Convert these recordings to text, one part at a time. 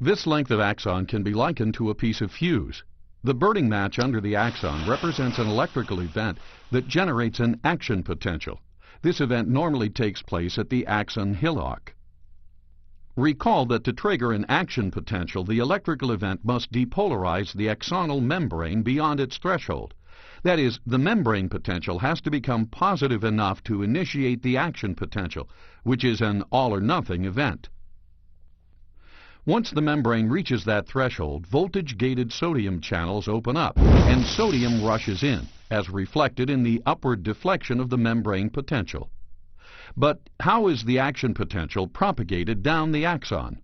This length of axon can be likened to a piece of fuse. The burning match under the axon represents an electrical event that generates an action potential. This event normally takes place at the axon hillock. Recall that to trigger an action potential, the electrical event must depolarize the axonal membrane beyond its threshold. That is, the membrane potential has to become positive enough to initiate the action potential, which is an all-or-nothing event. Once the membrane reaches that threshold, voltage-gated sodium channels open up, and sodium rushes in, as reflected in the upward deflection of the membrane potential. But how is the action potential propagated down the axon?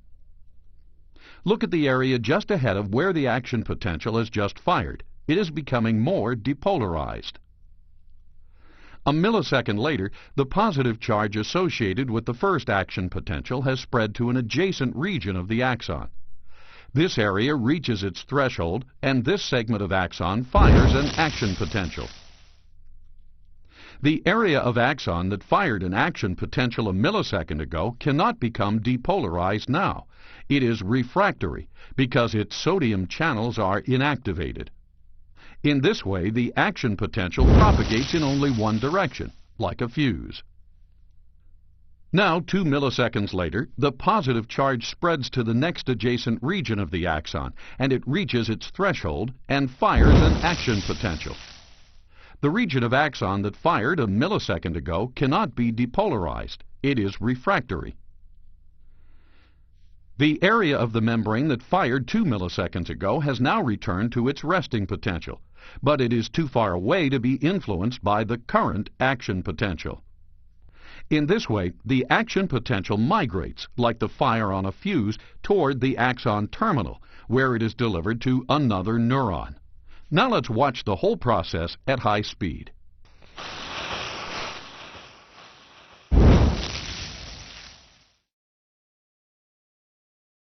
Look at the area just ahead of where the action potential has just fired. It is becoming more depolarized. A millisecond later, the positive charge associated with the first action potential has spread to an adjacent region of the axon. This area reaches its threshold, and this segment of axon fires an action potential. The area of axon that fired an action potential a millisecond ago cannot become depolarized now. It is refractory because its sodium channels are inactivated. In this way, the action potential propagates in only one direction, like a fuse. Now, 2 milliseconds later, the positive charge spreads to the next adjacent region of the axon, and it reaches its threshold and fires an action potential. The region of axon that fired a millisecond ago cannot be depolarized. It is refractory. The area of the membrane that fired 2 milliseconds ago has now returned to its resting potential, but it is too far away to be influenced by the current action potential. In this way, the action potential migrates, like the fire on a fuse, toward the axon terminal, where it is delivered to another neuron. Now let's watch the whole process at high speed.